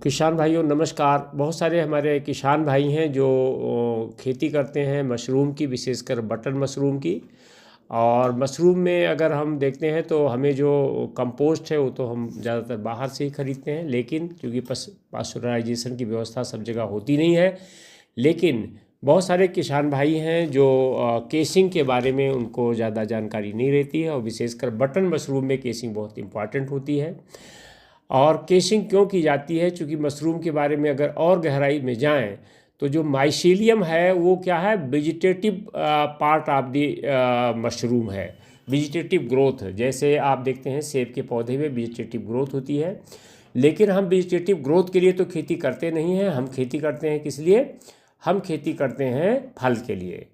किसान भाइयों नमस्कार। बहुत सारे हमारे किसान भाई हैं जो खेती करते हैं मशरूम की, विशेषकर बटन मशरूम की। और मशरूम में अगर हम देखते हैं तो हमें जो कंपोस्ट है वो तो हम ज़्यादातर बाहर से ही खरीदते हैं, लेकिन क्योंकि पास्चुराइजेशन की व्यवस्था सब जगह होती नहीं है। लेकिन बहुत सारे किसान भाई हैं जो केसिंग के बारे में उनको ज़्यादा जानकारी नहीं रहती है, और विशेषकर बटन मशरूम में केसिंग बहुत इम्पॉर्टेंट होती है। और केशिंग क्यों की जाती है? क्योंकि मशरूम के बारे में अगर और गहराई में जाएं तो जो माइसीलियम है वो क्या है, vegetative part of the mushroom है। वेजिटेटिव ग्रोथ, जैसे आप देखते हैं सेब के पौधे में वेजिटेटिव ग्रोथ होती है, लेकिन हम वेजिटेटिव ग्रोथ के लिए तो खेती करते नहीं हैं। हम खेती करते हैं किस लिए? हम खेती करते हैं फल के लिए।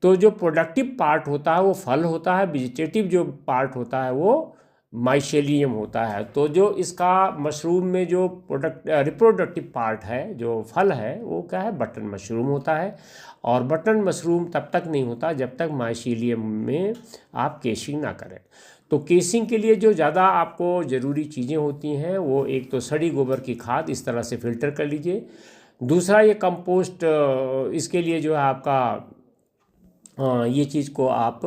तो जो प्रोडक्टिव पार्ट होता है वो फल होता है, वेजिटेटिव जो पार्ट होता है वो माइसेलियम होता है। तो जो इसका मशरूम में जो रिप्रोडक्टिव पार्ट है, जो फल है, वो क्या है, बटन मशरूम होता है। और बटन मशरूम तब तक नहीं होता जब तक माइसेलियम में आप केसिंग ना करें। तो केसिंग के लिए जो ज़्यादा आपको ज़रूरी चीज़ें होती हैं वो एक तो सड़ी गोबर की खाद इस तरह से फिल्टर कर लीजिए। दूसरा ये कंपोस्ट, इसके लिए जो है आपका ये चीज़ को आप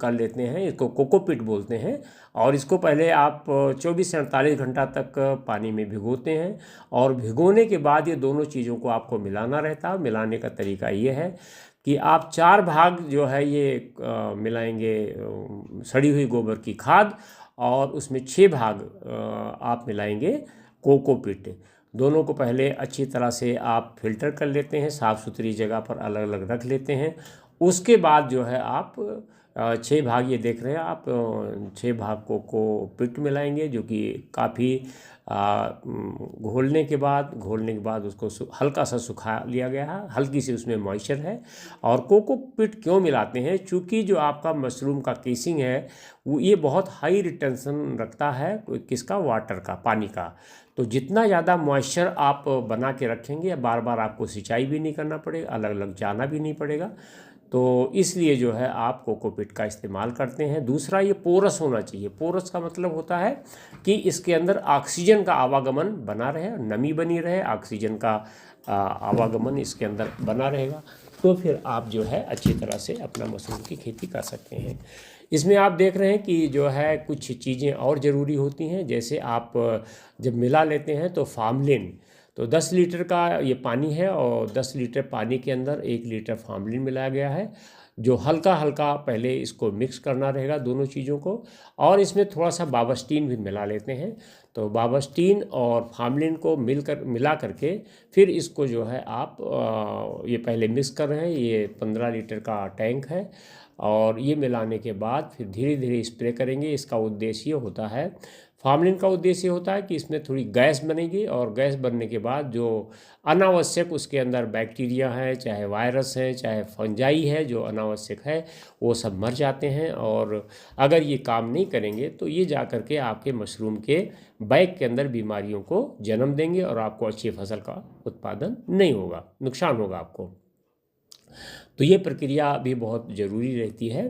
कर लेते हैं, इसको कोकोपीट बोलते हैं। और इसको पहले आप 24 से 48 घंटा तक पानी में भिगोते हैं, और भिगोने के बाद ये दोनों चीज़ों को आपको मिलाना रहता है। मिलाने का तरीका ये है कि आप 4 भाग जो है ये मिलाएंगे सड़ी हुई गोबर की खाद, और उसमें 6 भाग आप मिलाएंगे कोकोपीट। दोनों को पहले अच्छी तरह से आप फिल्टर कर लेते हैं, साफ़ सुथरी जगह पर अलग अलग रख लेते हैं। उसके बाद जो है आप 6 भाग, ये देख रहे हैं आप, 6 भाग को पिट मिलाएंगे, जो कि काफ़ी घोलने के बाद उसको हल्का सा सुखा लिया गया है, हल्की सी उसमें मॉइस्चर है। और कोकोपीट क्यों मिलाते हैं? चूँकि जो आपका मशरूम का केसिंग है वो ये बहुत हाई रिटेंशन रखता है, किसका? वाटर का, पानी का। तो जितना ज़्यादा मॉइस्चर आप बना के रखेंगे, बार बार आपको सिंचाई भी नहीं करना पड़ेगा, अलग अलग जाना भी नहीं पड़ेगा। तो इसलिए जो है आप कोकोपीट का इस्तेमाल करते हैं। दूसरा, ये पोरस होना चाहिए। पोरस का मतलब होता है कि इसके अंदर ऑक्सीजन का आवागमन बना रहे, नमी बनी रहे, ऑक्सीजन का आवागमन इसके अंदर बना रहेगा। तो फिर आप जो है अच्छी तरह से अपना मशरूम की खेती कर सकते हैं। इसमें आप देख रहे हैं कि जो है कुछ चीज़ें और ज़रूरी होती हैं। जैसे आप जब मिला लेते हैं तो फार्मलिन, तो 10 लीटर का ये पानी है, और 10 लीटर पानी के अंदर 1 लीटर फार्मलिन मिलाया गया है, जो हल्का हल्का पहले इसको मिक्स करना रहेगा दोनों चीज़ों को। और इसमें थोड़ा सा बावस्टीन भी मिला लेते हैं। तो बावस्टीन और फार्मलिन को मिला करके फिर इसको जो है आप ये पहले मिक्स कर रहे हैं। ये 15 लीटर का टैंक है, और ये मिलाने के बाद फिर धीरे धीरे स्प्रे करेंगे। इसका उद्देश्य होता है, फार्मलिन का उद्देश्य होता है कि इसमें थोड़ी गैस बनेगी, और गैस बनने के बाद जो अनावश्यक उसके अंदर बैक्टीरिया है, चाहे वायरस है, चाहे फंजाई है, जो अनावश्यक है वो सब मर जाते हैं। और अगर ये काम नहीं करेंगे तो ये जा कर के आपके मशरूम के बैग के अंदर बीमारियों को जन्म देंगे, और आपको अच्छी फसल का उत्पादन नहीं होगा, नुकसान होगा आपको। तो ये प्रक्रिया भी बहुत ज़रूरी रहती है।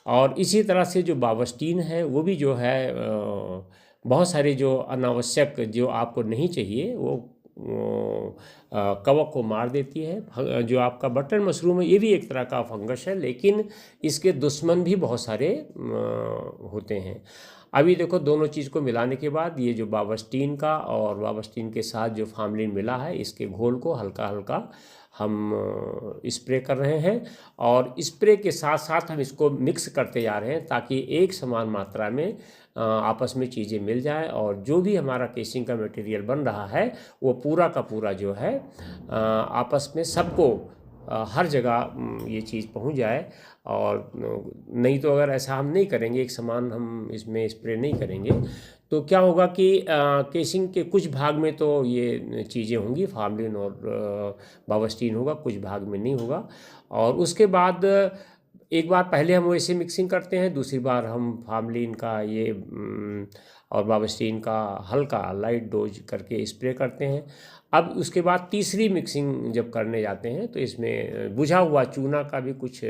और इसी तरह से जो बावस्टीन है वो भी जो है बहुत सारे जो अनावश्यक, जो आपको नहीं चाहिए, वो कवक को मार देती है। जो आपका बटन मशरूम है ये भी एक तरह का फंगस है, लेकिन इसके दुश्मन भी बहुत सारे होते हैं। अभी देखो, दोनों चीज़ को मिलाने के बाद ये जो बावस्टीन का और बावस्टीन के साथ जो फार्मलिन मिला है, इसके घोल को हल्का हल्का हम स्प्रे कर रहे हैं। और स्प्रे के साथ साथ हम इसको मिक्स करते जा रहे हैं, ताकि एक समान मात्रा में आपस में चीज़ें मिल जाए, और जो भी हमारा केसिंग का मटेरियल बन रहा है वो पूरा का पूरा जो है आपस में सबको हर जगह ये चीज़ पहुंच जाए। और नहीं तो अगर ऐसा हम नहीं करेंगे, एक समान हम इसमें स्प्रे नहीं करेंगे, तो क्या होगा कि केसिंग के कुछ भाग में तो ये चीज़ें होंगी, फार्मलिन और बावस्टीन होगा, कुछ भाग में नहीं होगा। और उसके बाद एक बार पहले हम वैसे मिक्सिंग करते हैं, दूसरी बार हम फार्मलिन का ये और बावस्टीन का हल्का लाइट डोज करके स्प्रे करते हैं। अब उसके बाद तीसरी मिक्सिंग जब करने जाते हैं तो इसमें बुझा हुआ चूना का भी कुछ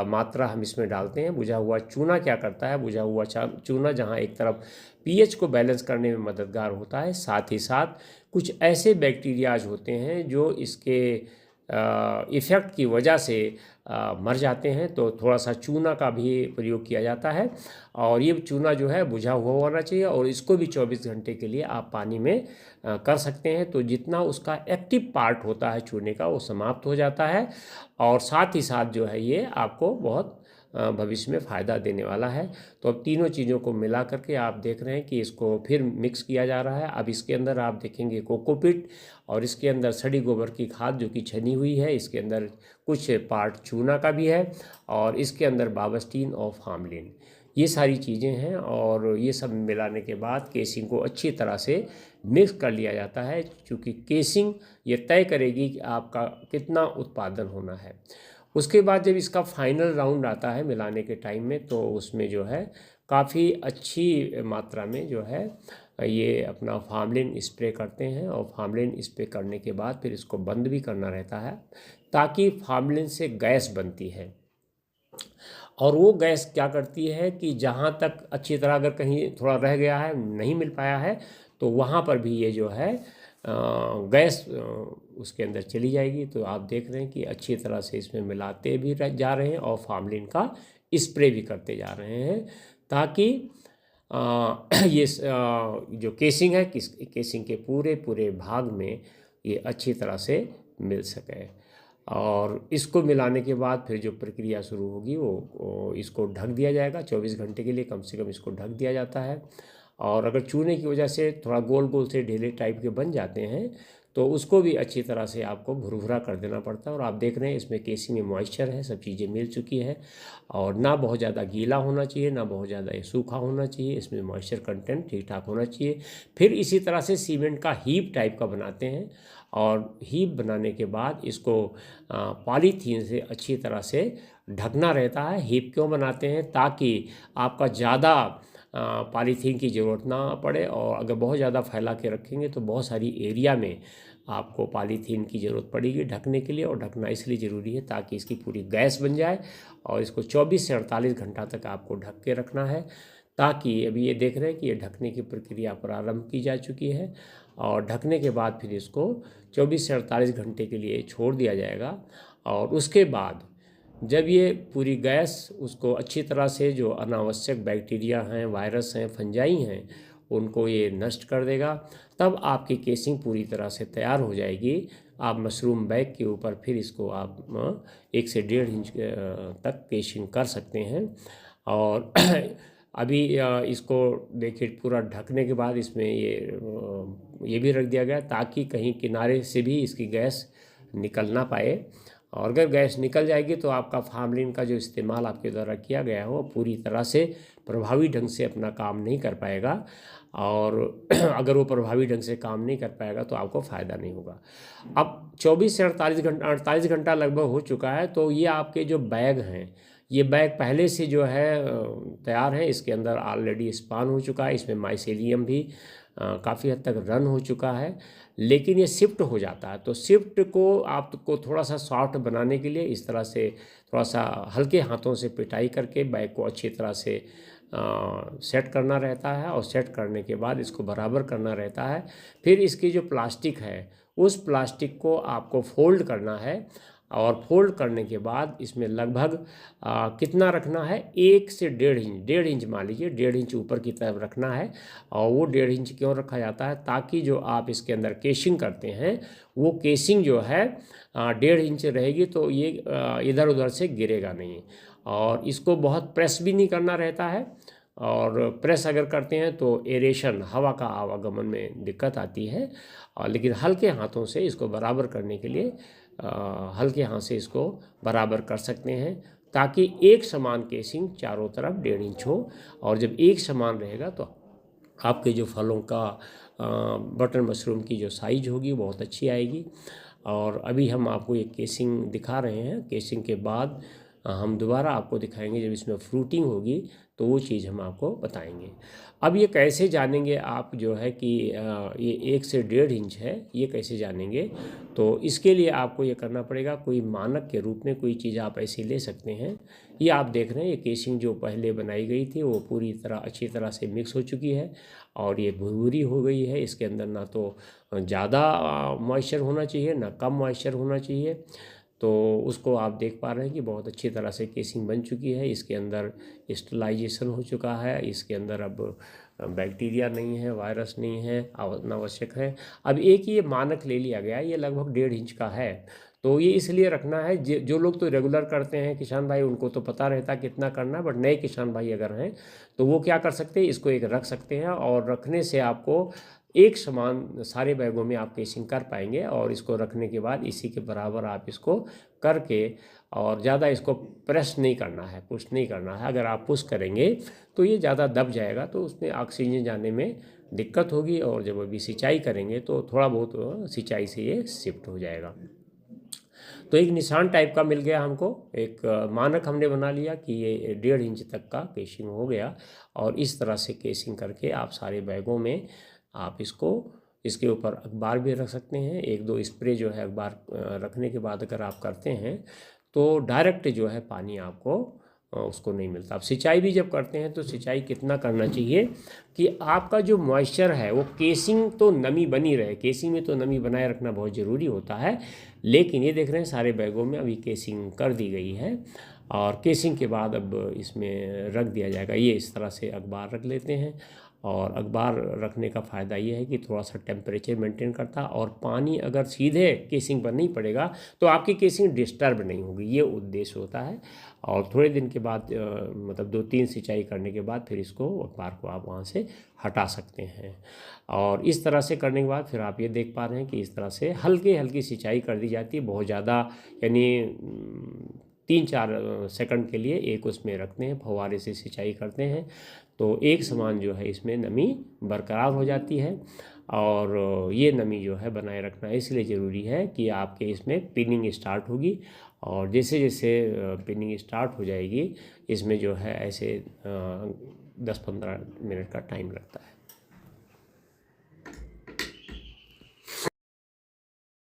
मात्रा हम इसमें डालते हैं। बुझा हुआ चूना क्या करता है, बुझा हुआ चूना जहाँ एक तरफ पीएच को बैलेंस करने में मददगार होता है, साथ ही साथ कुछ ऐसे बैक्टीरियाज होते हैं जो इसके इफ़ेक्ट की वजह से मर जाते हैं, तो थोड़ा सा चूना का भी प्रयोग किया जाता है। और ये चूना जो है बुझा हुआ होना चाहिए और इसको भी 24 घंटे के लिए आप पानी में कर सकते हैं। तो जितना उसका एक्टिव पार्ट होता है चूने का वो समाप्त हो जाता है और साथ ही साथ जो है ये आपको बहुत भविष्य में फ़ायदा देने वाला है। तो अब तीनों चीज़ों को मिला करके आप देख रहे हैं कि इसको फिर मिक्स किया जा रहा है। अब इसके अंदर आप देखेंगे कोकोपीट और इसके अंदर सड़ी गोबर की खाद जो कि छनी हुई है, इसके अंदर कुछ पार्ट चूना का भी है और इसके अंदर बावस्टीन और फार्मलिन, ये सारी चीज़ें हैं। और ये सब मिलाने के बाद केसिंग को अच्छी तरह से मिक्स कर लिया जाता है, क्योंकि केसिंग ये तय करेगी कि आपका कितना उत्पादन होना है। उसके बाद जब इसका फाइनल राउंड आता है मिलाने के टाइम में, तो उसमें जो है काफ़ी अच्छी मात्रा में जो है ये अपना फार्मलिन स्प्रे करते हैं। और फार्मलिन स्प्रे करने के बाद फिर इसको बंद भी करना रहता है, ताकि फार्मलिन से गैस बनती है और वो गैस क्या करती है कि जहाँ तक अच्छी तरह अगर कहीं थोड़ा रह गया है, नहीं मिल पाया है, तो वहाँ पर भी ये जो है गैस उसके अंदर चली जाएगी। तो आप देख रहे हैं कि अच्छी तरह से इसमें मिलाते भी जा रहे हैं और फार्मलिन का स्प्रे भी करते जा रहे हैं, ताकि ये जो केसिंग है केसिंग के पूरे पूरे भाग में ये अच्छी तरह से मिल सके। और इसको मिलाने के बाद फिर जो प्रक्रिया शुरू होगी वो इसको ढक दिया जाएगा 24 घंटे के लिए, कम से कम इसको ढक दिया जाता है। और अगर चूने की वजह से थोड़ा गोल गोल से ढेले टाइप के बन जाते हैं तो उसको भी अच्छी तरह से आपको भुरभुरा कर देना पड़ता है। और आप देख रहे हैं इसमें केसिंग में मॉइस्चर है, सब चीज़ें मिल चुकी है और ना बहुत ज़्यादा गीला होना चाहिए, ना बहुत ज़्यादा सूखा होना चाहिए, इसमें मॉइस्चर कंटेंट ठीक ठाक होना चाहिए। फिर इसी तरह से सीमेंट का हीप टाइप का बनाते हैं और हीप बनाने के बाद इसको पॉलीथीन से अच्छी तरह से ढकना रहता है। हीप क्यों बनाते हैं, ताकि आपका ज़्यादा पॉलीथीन की ज़रूरत ना पड़े, और अगर बहुत ज़्यादा फैला के रखेंगे तो बहुत सारी एरिया में आपको पॉलीथीन की ज़रूरत पड़ेगी ढकने के लिए। और ढकना इसलिए ज़रूरी है ताकि इसकी पूरी गैस बन जाए और इसको 24 से 48 घंटा तक आपको ढक के रखना है, ताकि अभी ये देख रहे हैं कि ये ढकने की प्रक्रिया प्रारंभ की जा चुकी है। और ढकने के बाद फिर इसको 24 से 48 घंटे के लिए छोड़ दिया जाएगा। और उसके बाद जब ये पूरी गैस उसको अच्छी तरह से जो अनावश्यक बैक्टीरिया हैं, वायरस हैं, फंजाई हैं, उनको ये नष्ट कर देगा, तब आपकी केसिंग पूरी तरह से तैयार हो जाएगी। आप मशरूम बैग के ऊपर फिर इसको आप 1 से 1.5 इंच तक केसिंग कर सकते हैं। और अभी इसको देखिए पूरा ढकने के बाद इसमें ये भी रख दिया गया ताकि कहीं किनारे से भी इसकी गैस निकल ना पाए। और अगर गैस निकल जाएगी तो आपका फार्मलिन का जो इस्तेमाल आपके द्वारा किया गया हो पूरी तरह से प्रभावी ढंग से अपना काम नहीं कर पाएगा। और अगर वो प्रभावी ढंग से काम नहीं कर पाएगा तो आपको फ़ायदा नहीं होगा। अब 24 से 48 घंटा लगभग हो चुका है, तो ये आपके जो बैग हैं, ये बैग पहले से जो है तैयार है। इसके अंदर ऑलरेडी स्पान हो चुका है, इसमें माइसेलियम भी काफ़ी हद तक रन हो चुका है, लेकिन ये शिफ्ट हो जाता है। तो शिफ्ट को आपको थोड़ा सा सॉफ्ट बनाने के लिए इस तरह से थोड़ा सा हल्के हाथों से पिटाई करके बैग को अच्छी तरह से सेट करना रहता है। और सेट करने के बाद इसको बराबर करना रहता है। फिर इसकी जो प्लास्टिक है उस प्लास्टिक को आपको फोल्ड करना है। और फोल्ड करने के बाद इसमें लगभग कितना रखना है, 1 से 1.5 इंच मान लीजिए, 1.5 इंच ऊपर की तरफ रखना है। और वो 1.5 इंच क्यों रखा जाता है, ताकि जो आप इसके अंदर केसिंग करते हैं वो केसिंग जो है 1.5 इंच रहेगी, तो ये इधर उधर से गिरेगा नहीं। और इसको बहुत प्रेस भी नहीं करना रहता है, और प्रेस अगर करते हैं तो एरेशन, हवा का आवागमन में दिक्कत आती है। लेकिन हल्के हाथों से इसको बराबर करने के लिए हल्के हाथ से इसको बराबर कर सकते हैं, ताकि एक समान केसिंग चारों तरफ 1.5 इंच हो। और जब एक समान रहेगा तो आपके जो फलों का बटन मशरूम की जो साइज होगी बहुत अच्छी आएगी। और अभी हम आपको एक केसिंग दिखा रहे हैं। केसिंग के बाद हम दोबारा आपको दिखाएंगे जब इसमें फ्रूटिंग होगी, तो वो चीज़ हम आपको बताएंगे। अब ये कैसे जानेंगे आप जो है कि ये 1 से 1.5 इंच है, ये कैसे जानेंगे? तो इसके लिए आपको ये करना पड़ेगा, कोई मानक के रूप में कोई चीज़ आप ऐसी ले सकते हैं। ये आप देख रहे हैं, ये केसिंग जो पहले बनाई गई थी वो पूरी तरह अच्छी तरह से मिक्स हो चुकी है और ये भुरभुरी हो गई है। इसके अंदर ना तो ज़्यादा मॉइस्चर होना चाहिए, ना कम मॉइस्चर होना चाहिए। तो उसको आप देख पा रहे हैं कि बहुत अच्छी तरह से केसिंग बन चुकी है। इसके अंदर स्टरलाइजेशन हो चुका है, इसके अंदर अब बैक्टीरिया नहीं है, वायरस नहीं है, अनावश्यक है। अब एक ये मानक ले लिया गया है, ये लगभग 1.5 इंच का है। तो ये इसलिए रखना है, जो लोग तो रेगुलर करते हैं किसान भाई, उनको तो पता रहता है कितना करना है, बट नए किसान भाई अगर हैं तो वो क्या कर सकते हैं, इसको एक रख सकते हैं और रखने से आपको एक समान सारे बैगों में आप केसिंग कर पाएंगे। और इसको रखने के बाद इसी के बराबर आप इसको करके, और ज़्यादा इसको प्रेस नहीं करना है, पुश नहीं करना है। अगर आप पुश करेंगे तो ये ज़्यादा दब जाएगा, तो उसमें ऑक्सीजन जाने में दिक्कत होगी, और जब अभी सिंचाई करेंगे तो थोड़ा बहुत सिंचाई से ये शिफ्ट हो जाएगा। तो एक निशान टाइप का मिल गया हमको, एक मानक हमने बना लिया कि ये 1.5 इंच तक का केसिंग हो गया। और इस तरह से केसिंग करके आप सारे बैगों में आप इसको, इसके ऊपर अखबार भी रख सकते हैं। 1-2 स्प्रे जो है अखबार रखने के बाद अगर आप करते हैं तो डायरेक्ट जो है पानी आपको उसको नहीं मिलता। अब सिंचाई भी जब करते हैं तो सिंचाई कितना करना चाहिए कि आपका जो मॉइस्चर है वो, केसिंग तो नमी बनी रहे, केसिंग में तो नमी बनाए रखना बहुत ज़रूरी होता है। लेकिन ये देख रहे हैं सारे बैगों में अभी केसिंग कर दी गई है, और केसिंग के बाद अब इसमें रख दिया जाएगा। ये इस तरह से अखबार रख लेते हैं, और अखबार रखने का फ़ायदा ये है कि थोड़ा सा टेम्परेचर मेंटेन करता है, और पानी अगर सीधे केसिंग पर नहीं पड़ेगा तो आपकी केसिंग डिस्टर्ब नहीं होगी, ये उद्देश्य होता है। और थोड़े दिन के बाद मतलब 2-3 सिंचाई करने के बाद फिर इसको, अखबार को आप वहाँ से हटा सकते हैं। और इस तरह से करने के बाद फिर आप ये देख पा रहे हैं कि इस तरह से हल्की हल्की सिंचाई कर दी जाती है, बहुत ज़्यादा यानी 3-4 सेकंड के लिए एक उसमें रखते हैं, फव्वारे से सिंचाई करते हैं, तो एक समान जो है इसमें नमी बरकरार हो जाती है। और ये नमी जो है बनाए रखना इसलिए ज़रूरी है कि आपके इसमें पिनिंग स्टार्ट होगी, और जैसे जैसे पिनिंग स्टार्ट हो जाएगी इसमें जो है ऐसे 10-15 मिनट का टाइम लगता है।